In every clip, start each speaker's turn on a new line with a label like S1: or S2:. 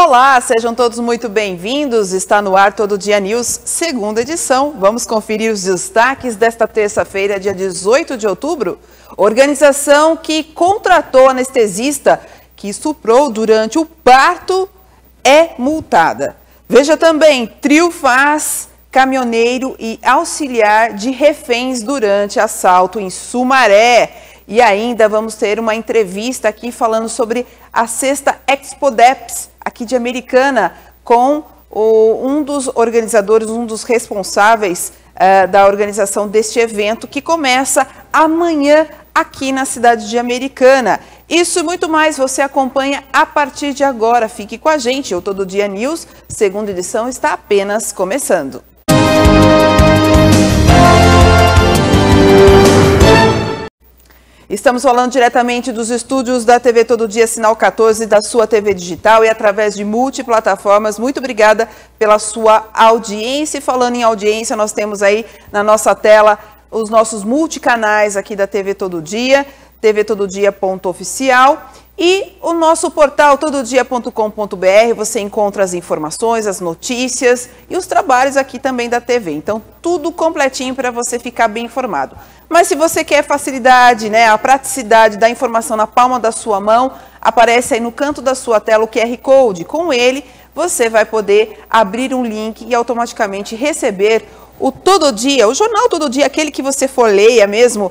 S1: Olá, sejam todos muito bem-vindos. Está no ar Todo Dia News, segunda edição. Vamos conferir os destaques desta terça-feira, dia 18 de outubro. Organização que contratou anestesista que estuprou durante o parto é multada. Veja também, trio faz caminhoneiro e auxiliar de reféns durante assalto em Sumaré. E ainda vamos ter uma entrevista aqui falando sobre a sexta Expodeps, aqui de Americana, com um dos organizadores, um dos responsáveis da organização deste evento, que começa amanhã aqui na cidade de Americana. Isso e muito mais você acompanha a partir de agora. Fique com a gente, o Todo Dia News, segunda edição, está apenas começando. Estamos falando diretamente dos estúdios da TV Todo Dia Sinal 14, da sua TV digital e através de multiplataformas. Muito obrigada pela sua audiência. E falando em audiência, nós temos aí na nossa tela os nossos multicanais aqui da TV Todo Dia, tvtododia.oficial e o nosso portal tododia.com.br. Você encontra as informações, as notícias e os trabalhos aqui também da TV. Então, tudo completinho para você ficar bem informado. Mas se você quer facilidade, né, a praticidade da informação na palma da sua mão, aparece aí no canto da sua tela o QR Code. Com ele, você vai poder abrir um link e automaticamente receber o Todo Dia, o jornal Todo Dia, aquele que você folheia mesmo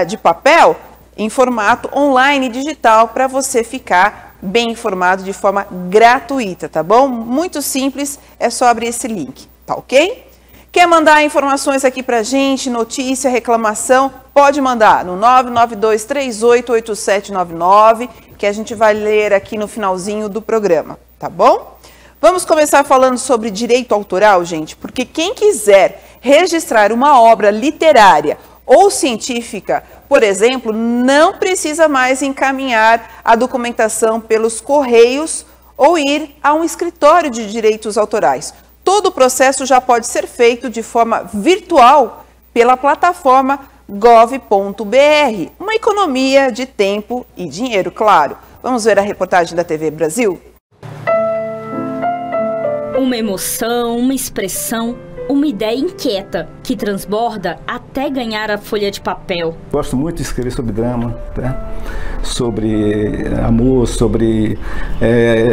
S1: de papel, em formato online digital, para você ficar bem informado de forma gratuita, tá bom? Muito simples, é só abrir esse link, tá ok? Quer mandar informações aqui pra gente, notícia, reclamação? Pode mandar no 992388799, que a gente vai ler aqui no finalzinho do programa, tá bom? Vamos começar falando sobre direito autoral, gente, porque quem quiser registrar uma obra literária ou científica, por exemplo, não precisa mais encaminhar a documentação pelos correios ou ir a um escritório de direitos autorais. Todo o processo já pode ser feito de forma virtual pela plataforma gov.br. Uma economia de tempo e dinheiro, claro. Vamos ver a reportagem da TV Brasil?
S2: Uma emoção, uma expressão, uma ideia inquieta que transborda até ganhar a folha de papel.
S3: Gosto muito de escrever sobre drama, tá? Sobre amor, sobre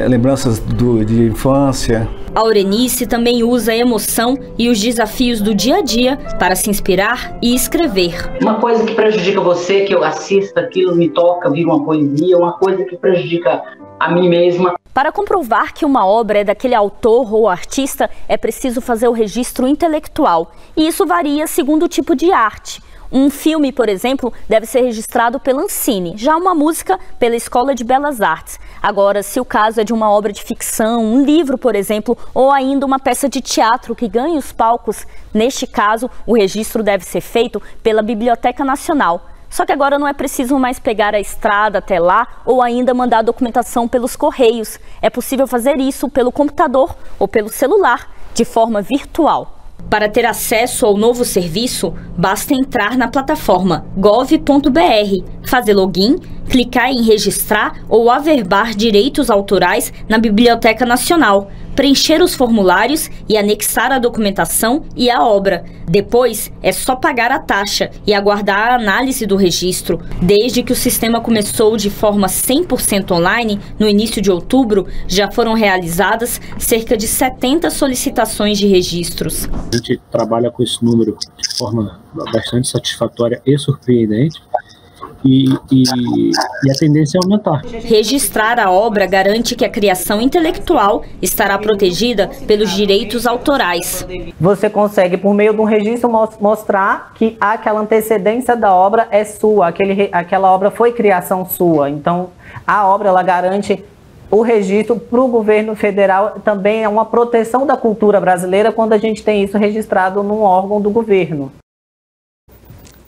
S3: lembranças de infância.
S2: Aurenice também usa a emoção e os desafios do dia a dia para se inspirar e escrever.
S4: Uma coisa que prejudica você, que eu assisto, aquilo me toca, vira uma poesia, uma coisa que prejudica a mim mesma.
S2: Para comprovar que uma obra é daquele autor ou artista, é preciso fazer o registro intelectual. E isso varia segundo o tipo de arte. Um filme, por exemplo, deve ser registrado pela Ancine, já uma música pela Escola de Belas Artes. Agora, se o caso é de uma obra de ficção, um livro, por exemplo, ou ainda uma peça de teatro que ganha os palcos, neste caso, o registro deve ser feito pela Biblioteca Nacional. Só que agora não é preciso mais pegar a estrada até lá ou ainda mandar a documentação pelos correios. É possível fazer isso pelo computador ou pelo celular, de forma virtual. Para ter acesso ao novo serviço, basta entrar na plataforma gov.br, fazer login, clicar em registrar ou averbar direitos autorais na Biblioteca Nacional, preencher os formulários e anexar a documentação e a obra. Depois, é só pagar a taxa e aguardar a análise do registro. Desde que o sistema começou de forma 100% online, no início de outubro, já foram realizadas cerca de 70 solicitações de registros.
S5: A gente trabalha com esse número de forma bastante satisfatória e surpreendente. E a tendência é aumentar.
S2: Registrar a obra garante que a criação intelectual estará protegida pelos direitos autorais.
S6: Você consegue, por meio de um registro, mostrar que aquela antecedência da obra é sua, aquela obra foi criação sua. Então, a obra ela garante o registro para o governo federal, também é uma proteção da cultura brasileira quando a gente tem isso registrado num órgão do governo.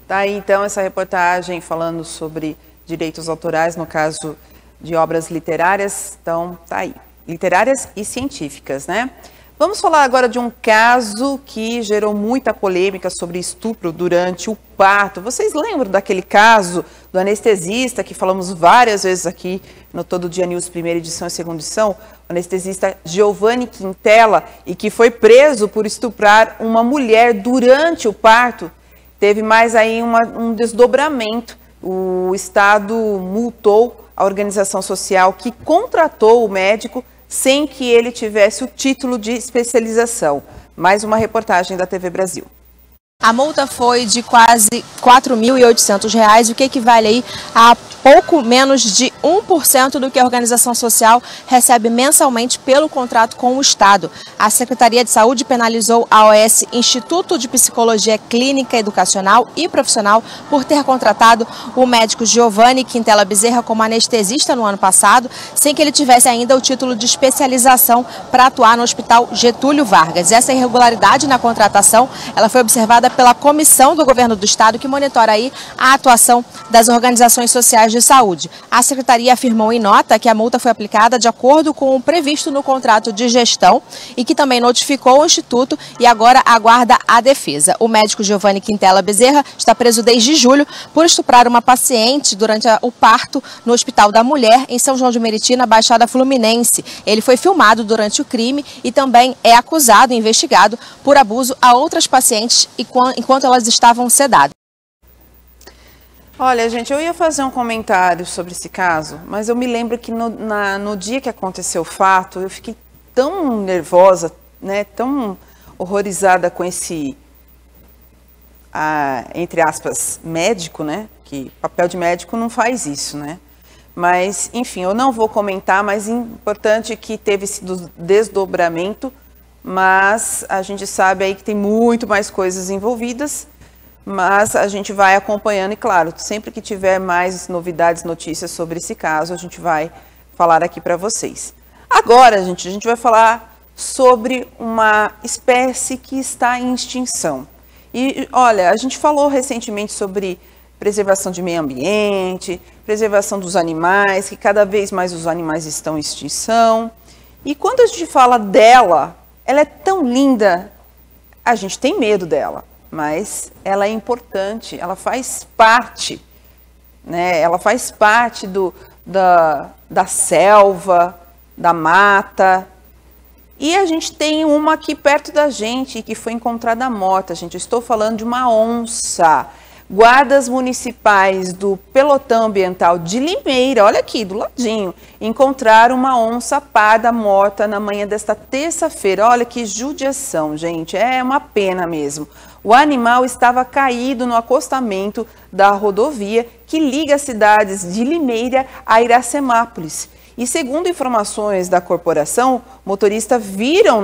S1: Tá aí então essa reportagem falando sobre direitos autorais, no caso de obras literárias. Então tá aí, literárias e científicas, né? Vamos falar agora de um caso que gerou muita polêmica sobre estupro durante o parto. Vocês lembram daquele caso do anestesista que falamos várias vezes aqui no Todo Dia News, primeira edição e segunda edição? O anestesista Giovanni Quintela, e que foi preso por estuprar uma mulher durante o parto. Teve mais aí um desdobramento. O Estado multou a organização social que contratou o médico sem que ele tivesse o título de especialização. Mais uma reportagem da TV Brasil.
S7: A multa foi de quase R$ 4.800, o que equivale aí a pouco menos de 1% do que a organização social recebe mensalmente pelo contrato com o Estado. A Secretaria de Saúde penalizou a OS Instituto de Psicologia Clínica, Educacional e Profissional por ter contratado o médico Giovanni Quintela Bezerra como anestesista no ano passado, sem que ele tivesse ainda o título de especialização para atuar no Hospital Getúlio Vargas. Essa irregularidade na contratação, ela foi observada pela Comissão do Governo do Estado, que monitora aí a atuação das organizações sociais de saúde. A Secretaria afirmou em nota que a multa foi aplicada de acordo com o previsto no contrato de gestão e que também notificou o Instituto e agora aguarda a defesa. O médico Giovanni Quintela Bezerra está preso desde julho por estuprar uma paciente durante o parto no Hospital da Mulher, em São João de Meriti, na Baixada Fluminense. Ele foi filmado durante o crime e também é acusado e investigado por abuso a outras pacientes enquanto elas estavam sedadas.
S1: Olha, gente, eu ia fazer um comentário sobre esse caso, mas eu me lembro que no dia que aconteceu o fato, eu fiquei tão nervosa, né, tão horrorizada com esse, entre aspas, médico, né, que papel de médico não faz isso, né. Mas, enfim, eu não vou comentar, mas importante que teve esse desdobramento, mas a gente sabe aí que tem muito mais coisas envolvidas, mas a gente vai acompanhando e, claro, sempre que tiver mais novidades, notícias sobre esse caso, a gente vai falar aqui para vocês. Agora, gente, a gente vai falar sobre uma espécie que está em extinção. E, olha, a gente falou recentemente sobre preservação de meio ambiente, preservação dos animais, que cada vez mais os animais estão em extinção. E quando a gente fala dela, ela é tão linda, a gente tem medo dela. Mas ela é importante, ela faz parte, né? Ela faz parte da selva, da mata. E a gente tem uma aqui perto da gente que foi encontrada morta, gente. Eu estou falando de uma onça. Guardas municipais do Pelotão Ambiental de Limeira, olha aqui, do ladinho, encontraram uma onça parda morta na manhã desta terça-feira. Olha que judiação, gente, é uma pena mesmo. O animal estava caído no acostamento da rodovia que liga as cidades de Limeira a Iracemápolis. E segundo informações da corporação, os motoristas viram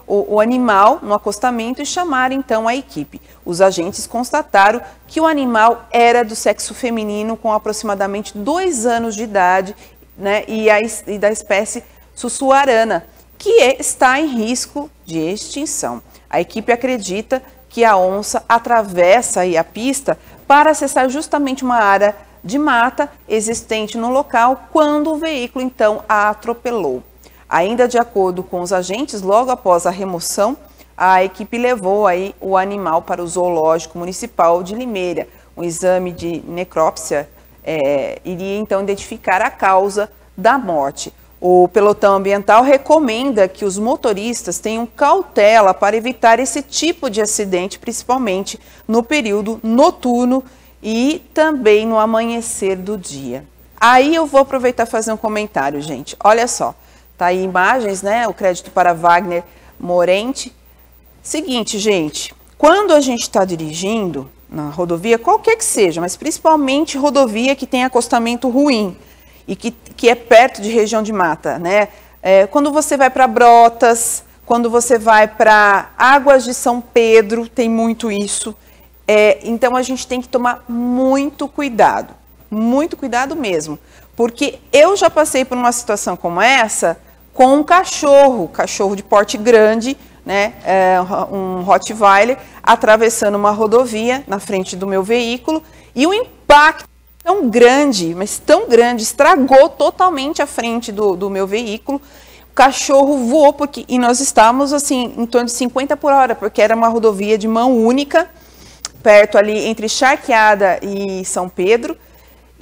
S1: o animal no acostamento e chamaram então a equipe. Os agentes constataram que o animal era do sexo feminino com aproximadamente 2 anos de idade, né, e da espécie sussuarana, que está em risco de extinção. A equipe acredita que a onça atravessa aí a pista para acessar justamente uma área de mata existente no local quando o veículo então a atropelou. Ainda de acordo com os agentes, logo após a remoção, a equipe levou aí o animal para o zoológico municipal de Limeira. Um exame de necrópsia iria então identificar a causa da morte. O pelotão ambiental recomenda que os motoristas tenham cautela para evitar esse tipo de acidente, principalmente no período noturno e também no amanhecer do dia. Aí eu vou aproveitar e fazer um comentário, gente. Olha só, tá aí imagens, né? O crédito para Wagner Morente. Seguinte, gente, quando a gente está dirigindo na rodovia, qualquer que seja, mas principalmente rodovia que tem acostamento ruim e que é perto de região de mata, né? Quando você vai para Brotas, quando você vai para Águas de São Pedro, tem muito isso. Então a gente tem que tomar muito cuidado mesmo, porque eu já passei por uma situação como essa com um cachorro de porte grande, né, um Rottweiler, atravessando uma rodovia na frente do meu veículo, e o impacto tão grande, mas tão grande, estragou totalmente a frente do meu veículo. cachorro voou, e nós estávamos assim, em torno de 50 por hora, porque era uma rodovia de mão única, perto ali entre Charqueada e São Pedro,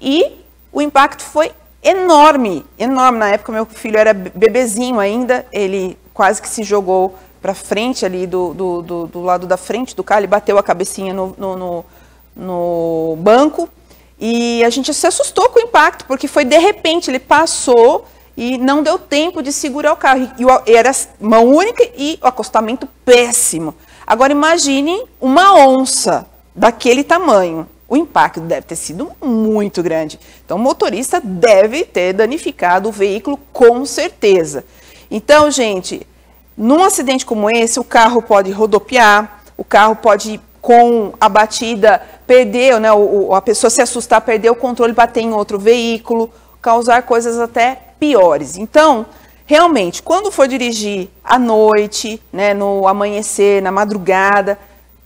S1: e o impacto foi enorme, enorme. Na época meu filho era bebezinho ainda, ele quase que se jogou para frente ali do lado da frente do carro, ele bateu a cabecinha no banco, e a gente se assustou com o impacto, porque foi de repente, ele passou e não deu tempo de segurar o carro, e era mão única e o acostamento péssimo. Agora imagine uma onça daquele tamanho, o impacto deve ter sido muito grande. Então o motorista deve ter danificado o veículo com certeza. Então, gente, num acidente como esse, o carro pode rodopiar, o carro pode, com a batida, perder, né, a pessoa se assustar, perder o controle, bater em outro veículo, causar coisas até piores. Então, realmente, quando for dirigir à noite, né, no amanhecer, na madrugada,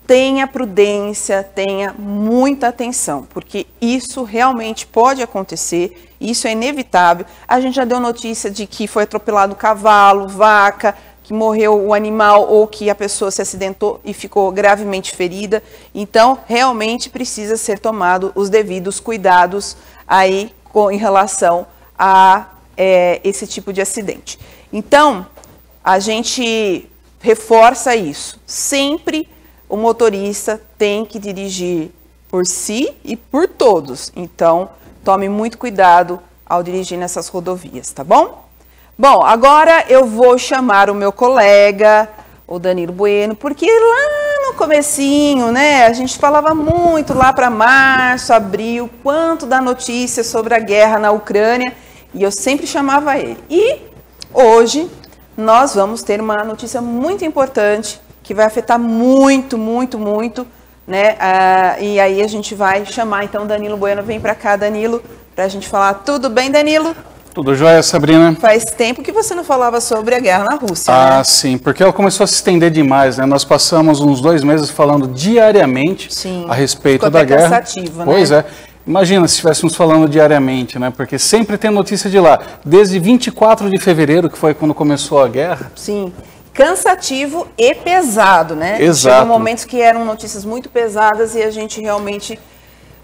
S1: tenha prudência, tenha muita atenção, porque isso realmente pode acontecer, isso é inevitável. A gente já deu notícia de que foi atropelado cavalo, vaca, que morreu o animal ou que a pessoa se acidentou e ficou gravemente ferida. Então, realmente precisa ser tomado os devidos cuidados aí em relação a esse tipo de acidente. Então, a gente reforça isso. Sempre o motorista tem que dirigir por si e por todos. Então, tome muito cuidado ao dirigir nessas rodovias, tá bom? Bom, agora eu vou chamar o meu colega, o Danilo Bueno, porque lá no comecinho, né, a gente falava muito lá para março, abril, quanto da notícia sobre a guerra na Ucrânia, e eu sempre chamava ele. E hoje nós vamos ter uma notícia muito importante, que vai afetar muito, né, e aí a gente vai chamar então Danilo Bueno. Vem para cá, Danilo, para a gente falar. Tudo bem, Danilo?
S8: Tudo jóia, Sabrina?
S1: Faz tempo que você não falava sobre a guerra na Rússia, né?
S8: Sim, porque ela começou a se estender demais, né? Nós passamos uns 2 meses falando diariamente a respeito da guerra.
S1: Cansativo, né?
S8: Pois é. Imagina se estivéssemos falando diariamente, né? Porque sempre tem notícia de lá. Desde 24 de fevereiro, que foi quando começou a guerra.
S1: Sim. Cansativo e pesado, né?
S8: Exato.
S1: Chegou momentos que eram notícias muito pesadas e a gente realmente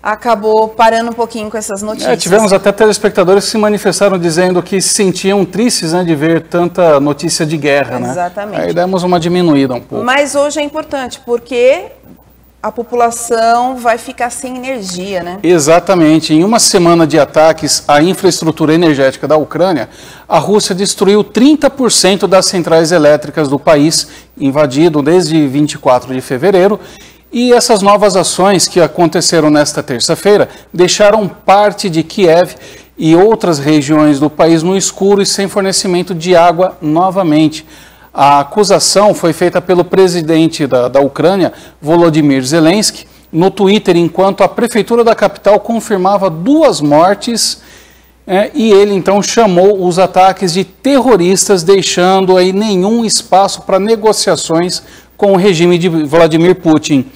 S1: acabou parando um pouquinho com essas notícias.
S8: Tivemos até telespectadores que se manifestaram dizendo que se sentiam tristes, né, de ver tanta notícia de guerra, né?
S1: Exatamente.
S8: Aí demos uma diminuída um pouco.
S1: Mas hoje é importante, porque a população vai ficar sem energia, né?
S8: Exatamente. Em uma semana de ataques à infraestrutura energética da Ucrânia, a Rússia destruiu 30% das centrais elétricas do país, invadido desde 24 de fevereiro, e essas novas ações que aconteceram nesta terça-feira deixaram parte de Kiev e outras regiões do país no escuro e sem fornecimento de água novamente. A acusação foi feita pelo presidente da Ucrânia, Volodymyr Zelensky, no Twitter, enquanto a prefeitura da capital confirmava 2 mortes, e ele então chamou os ataques de terroristas, deixando aí nenhum espaço para negociações com o regime de Vladimir Putin.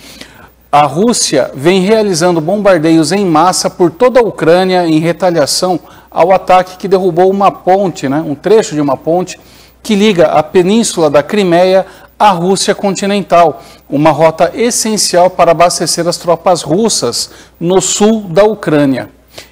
S8: A Rússia vem realizando bombardeios em massa por toda a Ucrânia em retaliação ao ataque que derrubou uma ponte, né, um trecho de uma ponte que liga a península da Crimeia à Rússia continental, uma rota essencial para abastecer as tropas russas no sul da Ucrânia.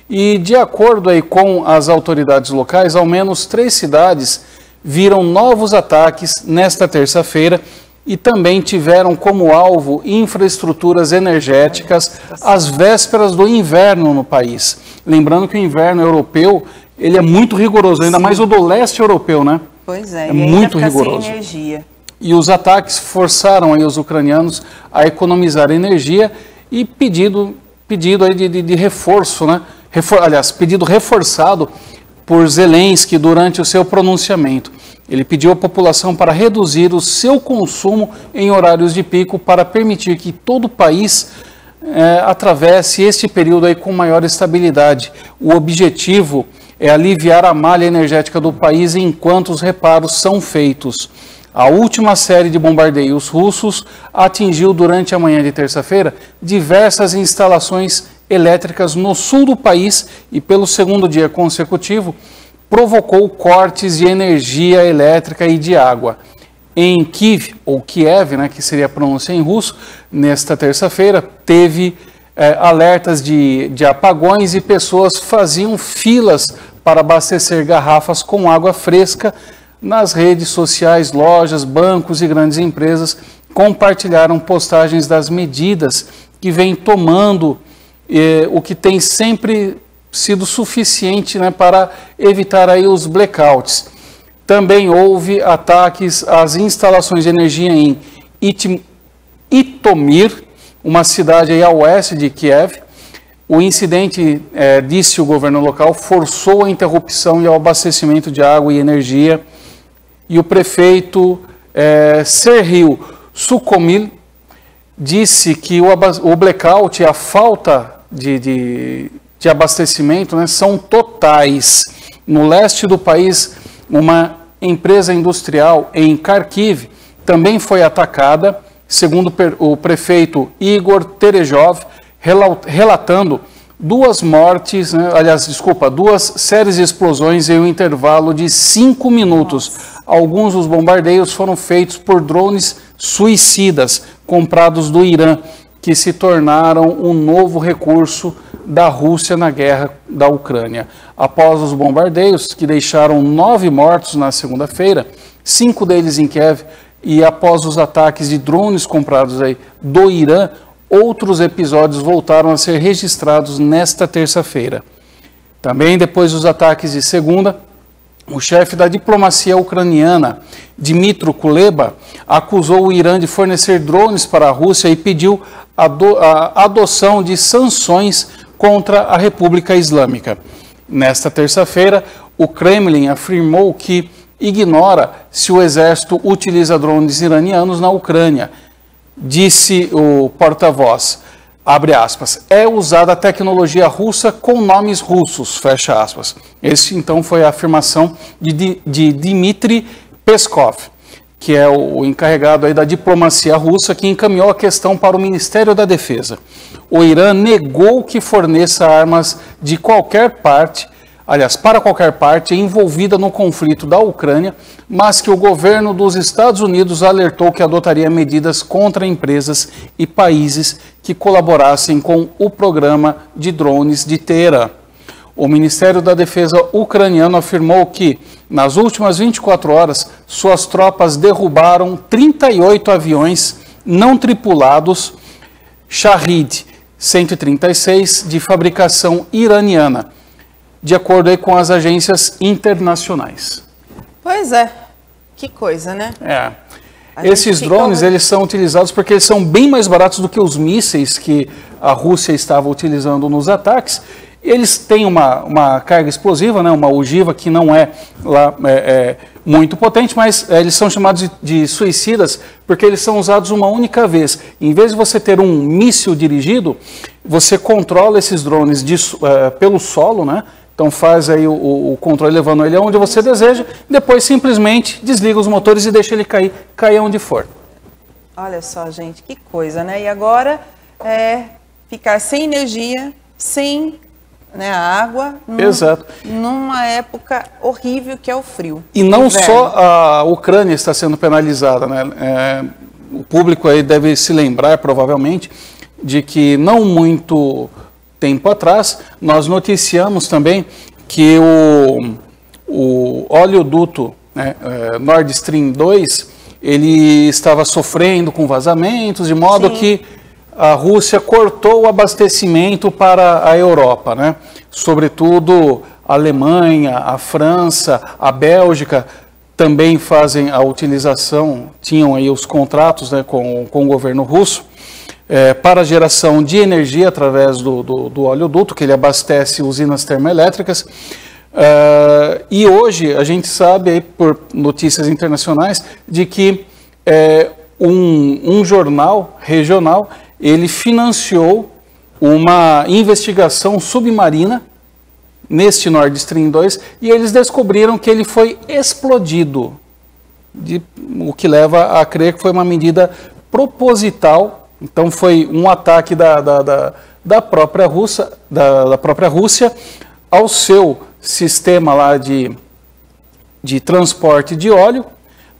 S8: E de acordo aí com as autoridades locais, ao menos 3 cidades viram novos ataques nesta terça-feira e também tiveram como alvo infraestruturas energéticas às vésperas do inverno no país. Lembrando que o inverno europeu, ele é muito rigoroso, ainda mais o do leste europeu, né?
S1: Pois é,
S8: é muito rigoroso.
S1: Sem energia.
S8: E os ataques forçaram aí os ucranianos a economizar energia e pedido aí de reforço, né? Pedido reforçado por Zelensky durante o seu pronunciamento. Ele pediu à população para reduzir o seu consumo em horários de pico para permitir que todo o país atravesse este período aí com maior estabilidade. O objetivo é aliviar a malha energética do país enquanto os reparos são feitos. A última série de bombardeios russos atingiu durante a manhã de terça-feira diversas instalações elétricas no sul do país e pelo segundo dia consecutivo, provocou cortes de energia elétrica e de água. Em Kiev, ou Kiev, né, que seria a pronúncia em russo, nesta terça-feira, teve alertas de apagões e pessoas faziam filas para abastecer garrafas com água fresca. Nas redes sociais, lojas, bancos e grandes empresas compartilharam postagens das medidas que vem tomando, o que tem sempre sido suficiente, né, para evitar aí os blackouts. Também houve ataques às instalações de energia em Itomir, uma cidade aí a oeste de Kiev. O incidente, disse o governo local, forçou a interrupção e o abastecimento de água e energia. E o prefeito Serhiy Sukhomil disse que o blackout e a falta de abastecimento, né, são totais. No leste do país, uma empresa industrial em Kharkiv também foi atacada, segundo o prefeito Igor Terejov, relatando duas mortes, né, duas séries de explosões em um intervalo de 5 minutos. Alguns dos bombardeios foram feitos por drones suicidas comprados do Irã, que se tornaram um novo recurso da Rússia na guerra da Ucrânia. Após os bombardeios, que deixaram 9 mortos na segunda-feira, 5 deles em Kiev, e após os ataques de drones comprados aí do Irã, outros episódios voltaram a ser registrados nesta terça-feira. Também depois dos ataques de segunda, o chefe da diplomacia ucraniana, Dmytro Kuleba, acusou o Irã de fornecer drones para a Rússia e pediu a adoção de sanções contra a República Islâmica. Nesta terça-feira, o Kremlin afirmou que ignora se o exército utiliza drones iranianos na Ucrânia. Disse o porta-voz, abre aspas, é usada a tecnologia russa com nomes russos, fecha aspas. Esse, então, foi a afirmação de Dmitry Peskov, que é o encarregado aí da diplomacia russa, que encaminhou a questão para o Ministério da Defesa. O Irã negou que forneça armas de qualquer parte, para qualquer parte envolvida no conflito da Ucrânia, mas que o governo dos Estados Unidos alertou que adotaria medidas contra empresas e países que colaborassem com o programa de drones de Teherã. O Ministério da Defesa ucraniano afirmou que, nas últimas 24 horas, suas tropas derrubaram 38 aviões não tripulados Shahed 136 de fabricação iraniana, de acordo aí com as agências internacionais.
S1: Pois é, que coisa, né?
S8: Esses drones, eles são utilizados porque eles são bem mais baratos do que os mísseis que a Rússia estava utilizando nos ataques. Eles têm uma carga explosiva, né, uma ogiva que não é muito potente, mas eles são chamados de suicidas porque eles são usados uma única vez. Em vez de você ter um míssil dirigido, você controla esses drones pelo solo, né? Então faz aí o controle levando ele aonde você deseja, depois simplesmente desliga os motores e deixa ele cair onde for.
S1: Olha só, gente, que coisa, né? E agora ficar sem energia, sem, né, a água,
S8: Exato.
S1: Numa época horrível que é o frio.
S8: E não só a Ucrânia está sendo penalizada, né? O público aí deve se lembrar, provavelmente, de que não muito tempo atrás, nós noticiamos também que o oleoduto, né, Nord Stream 2, ele estava sofrendo com vazamentos, de modo que a Rússia cortou o abastecimento para a Europa, né? Sobretudo a Alemanha, a França, a Bélgica também fazem a utilização, tinham aí os contratos, né, com o governo russo, para a geração de energia através do oleoduto, que ele abastece usinas termoelétricas. E hoje a gente sabe, aí, por notícias internacionais, de que um jornal regional ele financiou uma investigação submarina neste Nord Stream 2 e eles descobriram que ele foi explodido, o que leva a crer que foi uma medida proposital. Então foi um ataque da própria Rússia ao seu sistema lá de transporte de óleo,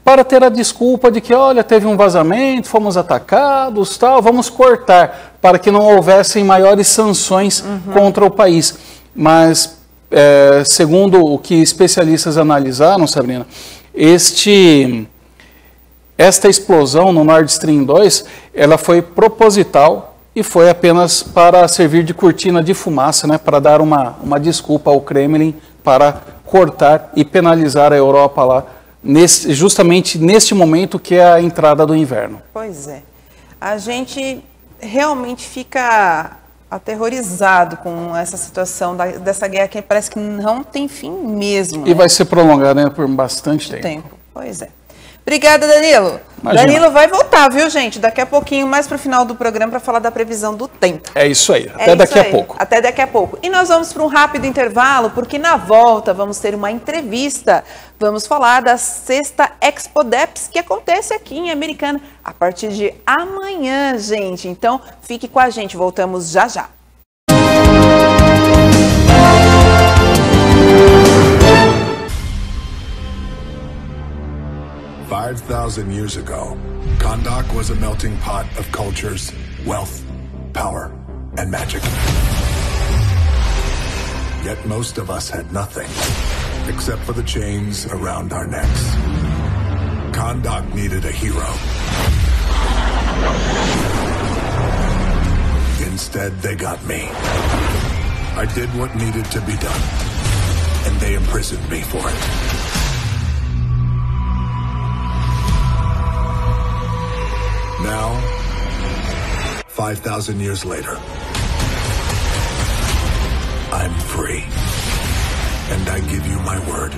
S8: para ter a desculpa de que, olha, teve um vazamento, fomos atacados, tal, vamos cortar, para que não houvessem maiores sanções contra o país. Mas, segundo o que especialistas analisaram, Sabrina, esta explosão no Nord Stream 2, ela foi proposital e foi apenas para servir de cortina de fumaça, né, para dar uma desculpa ao Kremlin para cortar e penalizar a Europa lá, justamente neste momento que é a entrada do inverno.
S1: Pois é. A gente realmente fica aterrorizado com essa situação dessa guerra que parece que não tem fim mesmo.
S8: E vai ser prolongada, né, por bastante tempo.
S1: Pois é. Obrigada, Danilo.
S8: Imagina.
S1: Danilo vai voltar, viu, gente? Daqui a pouquinho, mais para o final do programa, para falar da previsão do tempo.
S8: É isso aí. Até daqui a pouco.
S1: Até daqui a pouco. E nós vamos para um rápido intervalo, porque na volta vamos ter uma entrevista. Vamos falar da 6ª Expo Deps, que acontece aqui em Americana, a partir de amanhã, gente. Então, fique com a gente. Voltamos já já.
S9: 5,000 years ago, Kahndaq was a melting pot of cultures, wealth, power, and magic. Yet most of us had nothing, except for the chains around our necks. Kahndaq needed a hero. Instead, they got me. I did what needed to be done, and they imprisoned me for it. Now, 5,000 years later, I'm free, and I give you my word.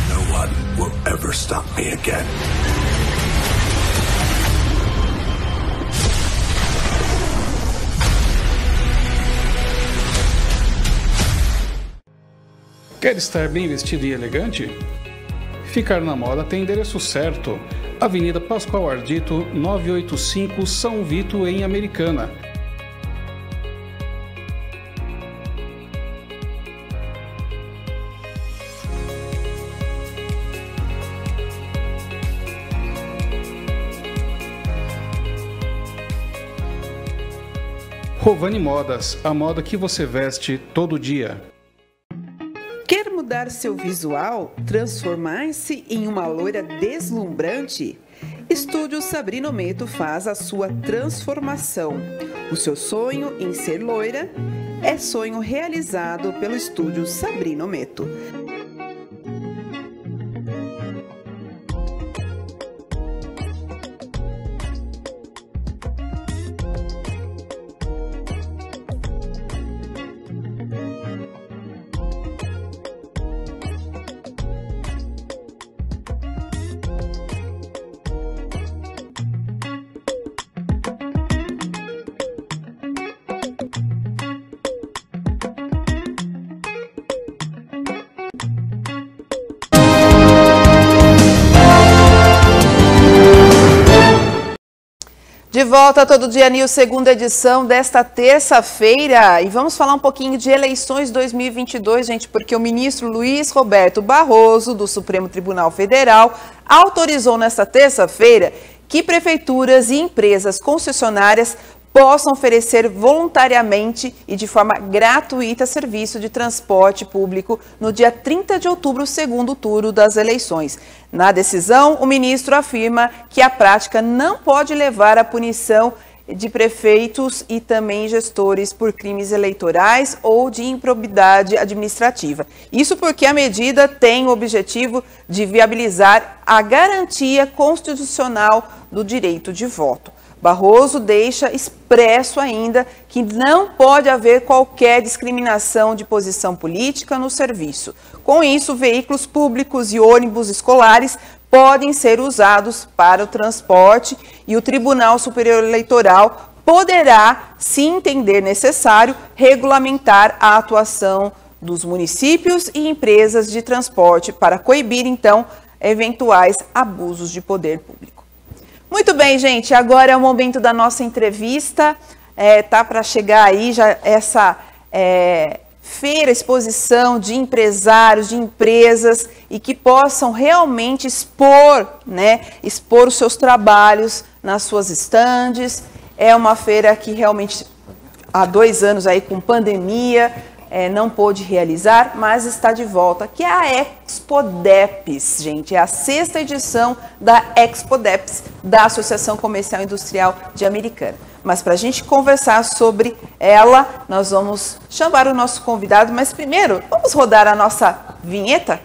S9: No one will ever stop me again.
S8: Quer estar bem vestido e elegante? Ficar na moda tem endereço certo. Avenida Pascoal Ardito, 985, São Vito, em Americana. Rovani Modas, a moda que você veste todo dia.
S1: Quer mudar seu visual? Transformar-se em uma loira deslumbrante? Estúdio Sabrina Ometo faz a sua transformação. O seu sonho em ser loira é sonho realizado pelo Estúdio Sabrina Ometo. De volta a Todo Dia News, segunda edição desta terça-feira. E vamos falar um pouquinho de eleições 2022, gente, porque o ministro Luiz Roberto Barroso, do Supremo Tribunal Federal, autorizou nesta terça-feira que prefeituras e empresas concessionárias possam oferecer voluntariamente e de forma gratuita serviço de transporte público no dia 30 de outubro, segundo turno das eleições. Na decisão, o ministro afirma que a prática não pode levar à punição de prefeitos e também gestores por crimes eleitorais ou de improbidade administrativa. Isso porque a medida tem o objetivo de viabilizar a garantia constitucional do direito de voto. Barroso deixa expresso ainda que não pode haver qualquer discriminação de posição política no serviço. Com isso, veículos públicos e ônibus escolares podem ser usados para o transporte e o Tribunal Superior Eleitoral poderá, se entender necessário, regulamentar a atuação dos municípios e empresas de transporte para coibir, então, eventuais abusos de poder público. Muito bem, gente, agora é o momento da nossa entrevista, tá para chegar aí já feira, exposição de empresários, de empresas e que possam realmente expor, né, expor os seus trabalhos nas suas estandes. É uma feira que realmente há 2 anos aí com pandemia não pôde realizar, mas está de volta, que é a Expodeps, gente. É a 6ª edição da Expodeps, da Associação Comercial e Industrial de Americana. Mas para a gente conversar sobre ela, nós vamos chamar o nosso convidado, mas primeiro, vamos rodar a nossa vinheta?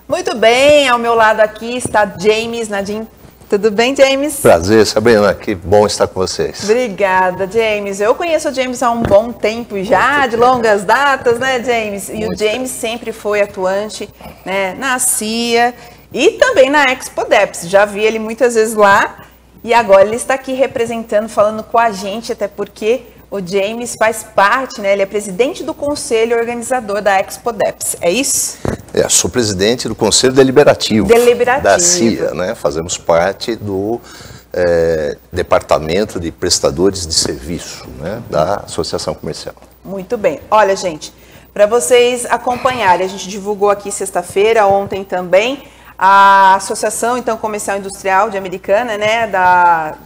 S1: Muito bem, ao meu lado aqui está James Nadim. Tudo bem, James?
S10: Prazer, Sabrina, que bom estar com vocês.
S1: Obrigada, James. Eu conheço o James há um bom tempo já, de longas datas, né, James? E o James sempre foi atuante, né, na CIA e também na Expodeps. Já vi ele muitas vezes lá e agora ele está aqui representando, falando com a gente, até porque o James faz parte, né, ele é presidente do conselho organizador da Expodeps, é isso?
S10: Sou presidente do Conselho Deliberativo da CIA, né? Fazemos parte do Departamento de Prestadores de Serviço, né, da Associação Comercial.
S1: Muito bem. Olha, gente, para vocês acompanharem, a gente divulgou aqui sexta-feira, ontem também, a Associação então, Comercial e Industrial de Americana, né,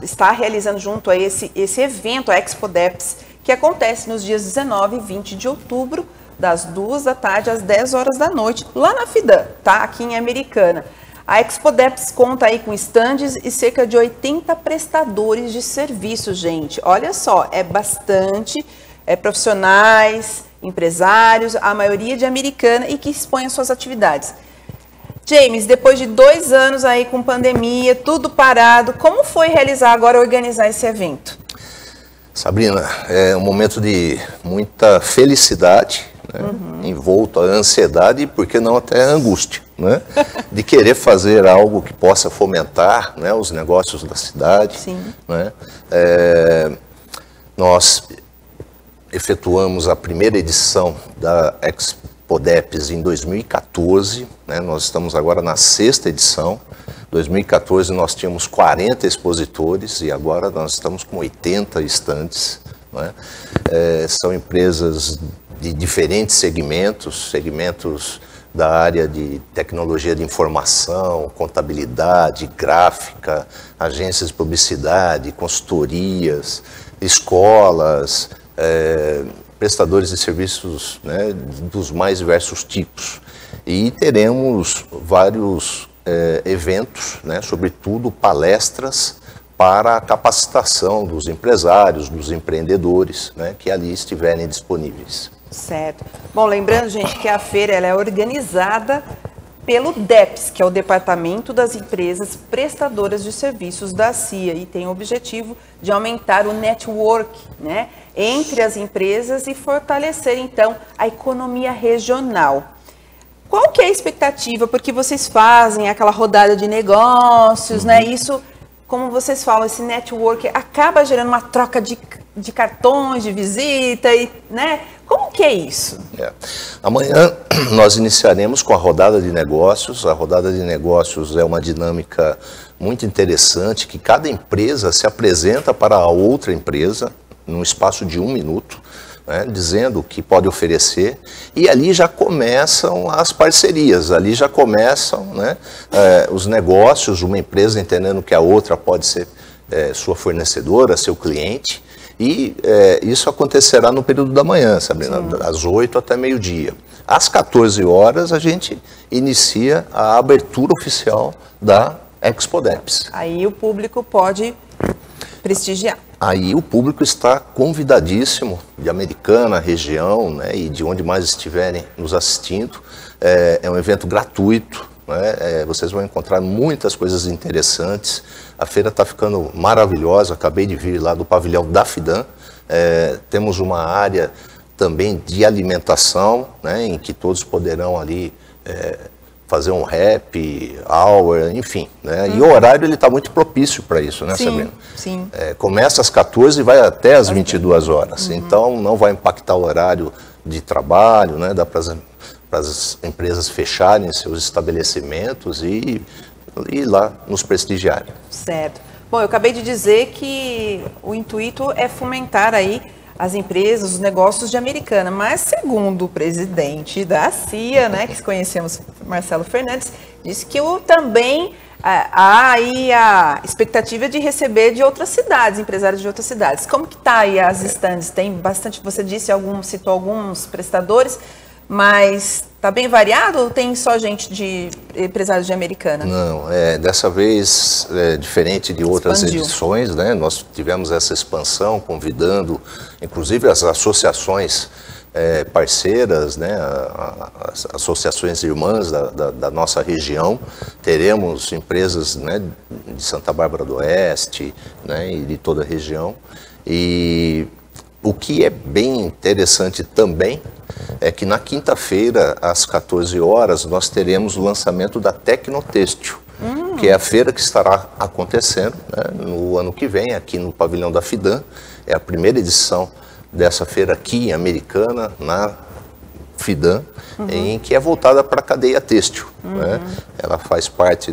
S1: está realizando junto a esse evento, a Expodeps, que acontece nos dias 19 e 20 de outubro, das 2 da tarde às 10 horas da noite, lá na FIDAM, tá? Aqui em Americana. A Expodeps conta aí com estandes e cerca de 80 prestadores de serviços, gente. Olha só, é bastante profissionais, empresários, a maioria de Americana e que expõem as suas atividades. James, depois de 2 anos aí com pandemia, tudo parado, como foi realizar agora, organizar esse evento?
S10: Sabrina, é um momento de muita felicidade, né? Envolto a ansiedade e, por que não, até a angústia, né? De querer fazer algo que possa fomentar, né, os negócios da cidade.
S1: Sim.
S10: Né? Nós efetuamos a primeira edição da Expodeps em 2014, né? Nós estamos agora na 6ª edição. Em 2014 nós tínhamos 40 expositores e agora nós estamos com 80 estandes, né? São empresas de diferentes segmentos da área de tecnologia de informação, contabilidade, gráfica, agências de publicidade, consultorias, escolas, prestadores de serviços, né, dos mais diversos tipos. E teremos vários eventos, né, sobretudo palestras para a capacitação dos empresários, dos empreendedores, né, que ali estiverem disponíveis.
S1: Certo. Bom, lembrando, gente, que a feira ela é organizada pelo DEPS, que é o Departamento das Empresas Prestadoras de Serviços da CIA, e tem o objetivo de aumentar o network, né, entre as empresas e fortalecer, então, a economia regional. Qual que é a expectativa? Porque vocês fazem aquela rodada de negócios, né? Isso, como vocês falam, esse network acaba gerando uma troca de cartões de visita, e, né? Como que é isso?
S10: Amanhã nós iniciaremos com a rodada de negócios. A rodada de negócios é uma dinâmica muito interessante, que cada empresa se apresenta para a outra empresa num espaço de 1 minuto, né, dizendo o que pode oferecer, e ali já começam as parcerias, ali já começam, né, os negócios, uma empresa entendendo que a outra pode ser sua fornecedora, seu cliente, e isso acontecerá no período da manhã, Sabrina, das 8 até meio-dia. Às 14 horas a gente inicia a abertura oficial da Expodeps.
S1: Aí o público pode prestigiar.
S10: Aí o público está convidadíssimo, de Americana, região, né, e de onde mais estiverem nos assistindo. É um evento gratuito, né, vocês vão encontrar muitas coisas interessantes. A feira está ficando maravilhosa, acabei de vir lá do pavilhão da FIDAM. Temos uma área também de alimentação, né, em que todos poderão ali fazer um happy hour, enfim, né? E o horário ele está muito propício para isso, né, Sabrina?
S1: Sim.
S10: Começa às 14 e vai até às 22 horas, então não vai impactar o horário de trabalho, né? Dá para as empresas fecharem seus estabelecimentos e ir lá nos prestigiarem.
S1: Certo. Bom, eu acabei de dizer que o intuito é fomentar aí as empresas, os negócios de Americana, mas segundo o presidente da CIA, né, que conhecemos, Marcelo Fernandes, disse que também há aí a expectativa de receber de outras cidades, empresários de outras cidades. Como que está aí as estandes? Tem bastante, você disse, citou alguns prestadores, mas está bem variado ou tem só gente de empresários de Americana?
S10: Não, dessa vez, diferente de outras edições, né, nós tivemos essa expansão convidando, inclusive as associações parceiras, né, as associações irmãs da nossa região. Teremos empresas, né, de Santa Bárbara do Oeste, né, e de toda a região. E o que é bem interessante também é que na quinta-feira, às 14 horas, nós teremos o lançamento da Tecnotêxtil, que é a feira que estará acontecendo, né, no ano que vem, aqui no pavilhão da FIDAM. É a primeira edição dessa feira aqui em Americana, na FIDAM, em que é voltada para a cadeia têxtil. Né? Ela faz parte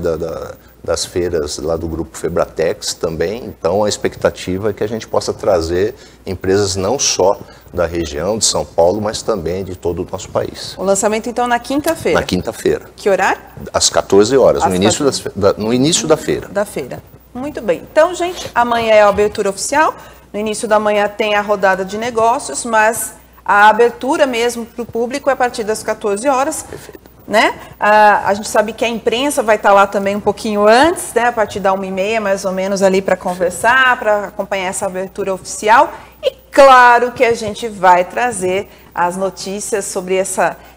S10: das feiras lá do grupo Febratex também, então a expectativa é que a gente possa trazer empresas não só da região de São Paulo, mas também de todo o nosso país.
S1: O lançamento então na quinta-feira?
S10: Na quinta-feira.
S1: Que horário?
S10: Às 14 horas, no início da feira.
S1: Da feira. Muito bem. Então, gente, amanhã é a abertura oficial, no início da manhã tem a rodada de negócios, mas a abertura mesmo para o público é a partir das 14 horas. Perfeito. Né? A gente sabe que a imprensa vai estar lá também um pouquinho antes, né? A partir da 1h30 mais ou menos ali para conversar, para acompanhar essa abertura oficial. E claro que a gente vai trazer as notícias sobre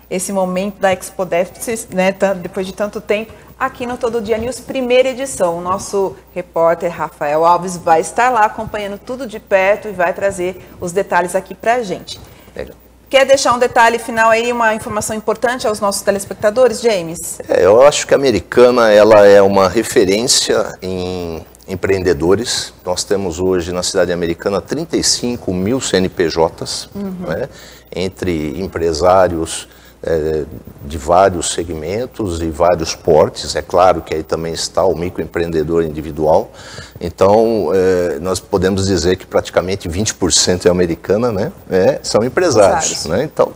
S1: esse momento da Expodeps, né? Depois de tanto tempo, aqui no Todo Dia News, primeira edição. O nosso repórter Rafael Alves vai estar lá acompanhando tudo de perto e vai trazer os detalhes aqui para a gente.
S10: Legal.
S1: Quer deixar um detalhe final aí, uma informação importante aos nossos telespectadores, James?
S10: Eu acho que a Americana ela é uma referência em empreendedores. Nós temos hoje na cidade americana 35 mil CNPJs, né, entre empresários de vários segmentos e vários portes. É claro que aí também está o microempreendedor individual. Então, nós podemos dizer que praticamente 20% é Americana, né? São empresários. Né? Então,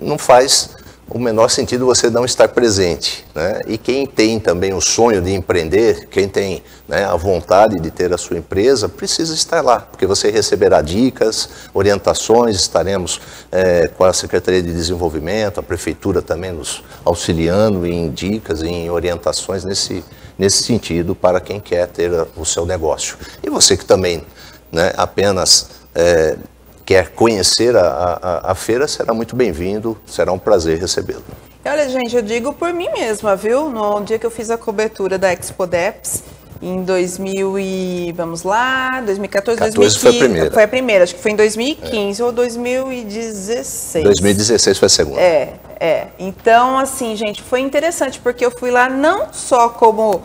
S10: não faz o menor sentido você não estar presente. Né? E quem tem também o sonho de empreender, quem tem, né, a vontade de ter a sua empresa, precisa estar lá, porque você receberá dicas, orientações. Estaremos com a Secretaria de Desenvolvimento, a Prefeitura também nos auxiliando em dicas, em orientações nesse sentido para quem quer ter o seu negócio. E você que também, né, apenas quer conhecer a feira, será muito bem-vindo, será um prazer recebê-lo.
S1: Olha, gente, eu digo por mim mesma, viu? No dia que eu fiz a cobertura da Expodeps, em 2014, 2015.
S10: Foi a primeira.
S1: Foi a primeira, acho que foi em 2015 ou 2016.
S10: 2016 foi a segunda.
S1: Então, assim, gente, foi interessante, porque eu fui lá não só como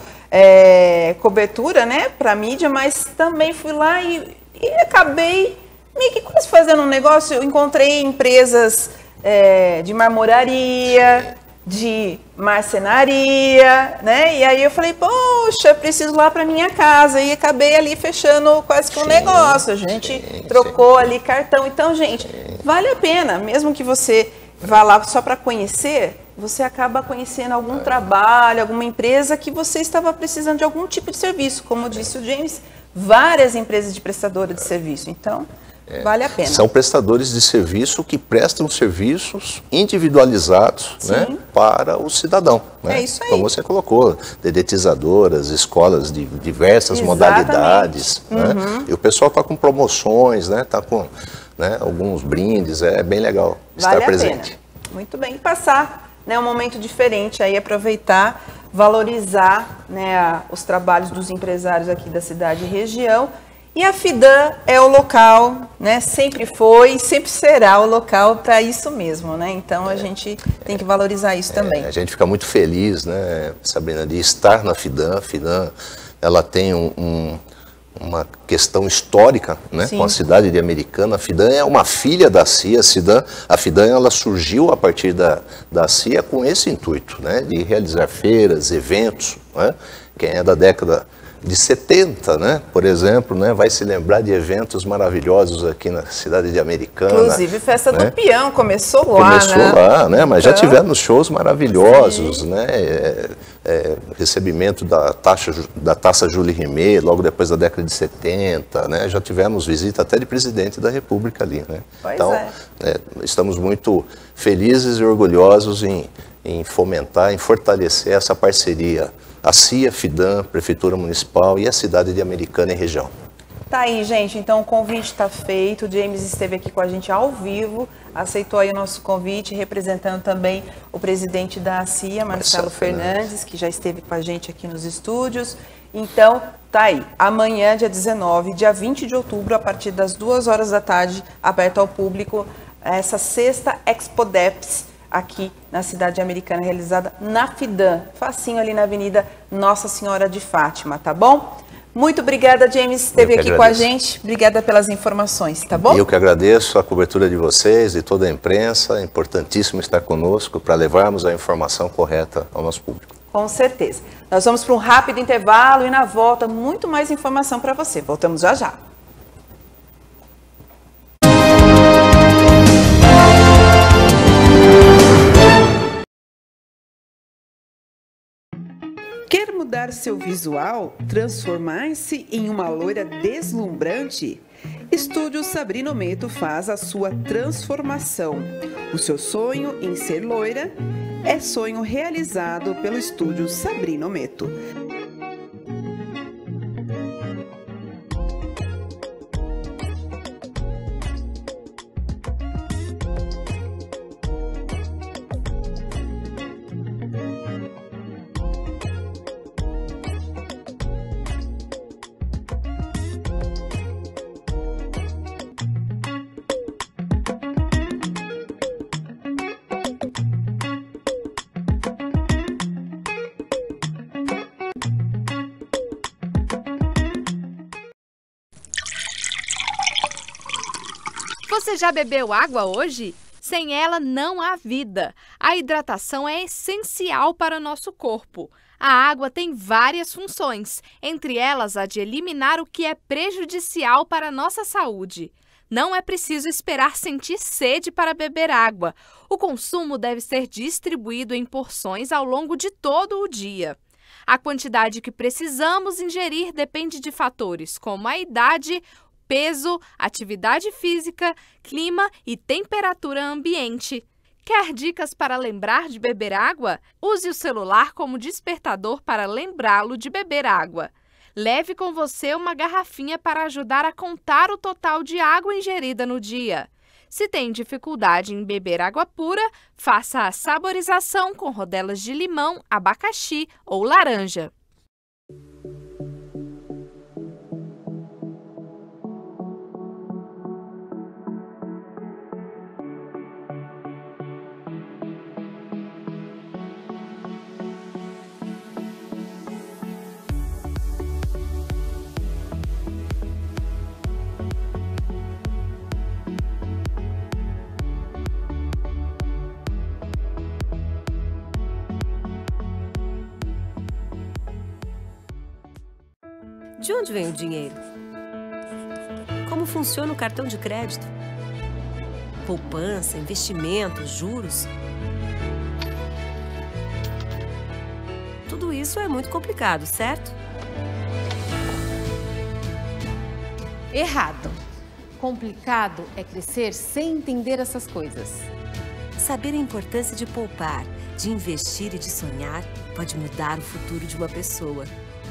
S1: cobertura, né, para mídia, mas também fui lá e acabei meio que quase fazendo um negócio. Eu encontrei empresas de marmoraria, de marcenaria, né? E aí eu falei, poxa, preciso lá para minha casa. E acabei ali fechando quase que um negócio. A gente trocou ali cartão. Então, gente, vale a pena. Mesmo que você vá lá só para conhecer, você acaba conhecendo algum trabalho, alguma empresa que você estava precisando de algum tipo de serviço. Como disse o James, várias empresas de prestadora de serviço. Então, vale a pena.
S10: São prestadores de serviço que prestam serviços individualizados, né, para o cidadão. Né?
S1: É isso aí.
S10: Como você colocou, dedetizadoras, escolas de diversas modalidades. Né? E o pessoal está com promoções, né, está com, né, alguns brindes, é bem legal estar presente.
S1: Pena. Muito bem. E passar, né, um momento diferente, aí aproveitar, valorizar, né, os trabalhos dos empresários aqui da cidade e região. E a FIDAM é o local, né? Sempre foi, sempre será o local para isso mesmo, né? Então a gente tem que valorizar isso também.
S10: A gente fica muito feliz, né, Sabrina, de estar na FIDAM. A FIDAM, ela tem uma questão histórica, né, com a cidade de Americana. A FIDAM é uma filha da CIA. A FIDAM ela surgiu a partir da CIA com esse intuito, né, de realizar feiras, eventos, né? Quem é da década de 70, né, por exemplo, né, vai se lembrar de eventos maravilhosos aqui na cidade de Americana.
S1: Inclusive, Festa do Peão começou lá,
S10: Começou lá, né, mas já tivemos shows maravilhosos, né, recebimento da Taça Jules Rimet, logo depois da década de 70, né, já tivemos visita até de presidente da República ali, né. Então, estamos muito felizes e orgulhosos em fomentar, em fortalecer essa parceria. A CIA, FIDAM, Prefeitura Municipal e a cidade de Americana e região.
S1: Tá aí, gente. Então o convite está feito. O James esteve aqui com a gente ao vivo, aceitou aí o nosso convite, representando também o presidente da CIA, Marcelo Fernandes, que já esteve com a gente aqui nos estúdios. Então, tá aí. Amanhã, dia 19, dia 20 de outubro, a partir das 2 horas da tarde, aberto ao público, essa 6ª Expodeps, aqui na cidade Americana, realizada na FIDAM, facinho ali na Avenida Nossa Senhora de Fátima, tá bom? Muito obrigada, James, esteve aqui com a gente. Obrigada pelas informações, tá bom?
S10: Eu que agradeço a cobertura de vocês e toda a imprensa. É importantíssimo estar conosco para levarmos a informação correta ao nosso público.
S1: Com certeza. Nós vamos para um rápido intervalo e na volta muito mais informação para você. Voltamos já já. Quer mudar seu visual? Transformar-se em uma loira deslumbrante? Estúdio Sabrina Ometo faz a sua transformação. O seu sonho em ser loira é sonho realizado pelo Estúdio Sabrina Ometo.
S11: Você já bebeu água hoje? Sem ela não há vida. A hidratação é essencial para o nosso corpo. A água tem várias funções, entre elas a de eliminar o que é prejudicial para a nossa saúde. Não é preciso esperar sentir sede para beber água. O consumo deve ser distribuído em porções ao longo de todo o dia. A quantidade que precisamos ingerir depende de fatores como a idade, peso, atividade física, clima e temperatura ambiente. Quer dicas para lembrar de beber água? Use o celular como despertador para lembrá-lo de beber água. Leve com você uma garrafinha para ajudar a contar o total de água ingerida no dia. Se tem dificuldade em beber água pura, faça a saborização com rodelas de limão, abacaxi ou laranja.
S12: De onde vem o dinheiro? Como funciona o cartão de crédito? Poupança, investimentos, juros? Tudo isso é muito complicado, certo?
S13: Errado. Complicado é crescer sem entender essas coisas.
S12: Saber a importância de poupar, de investir e de sonhar pode mudar o futuro de uma pessoa.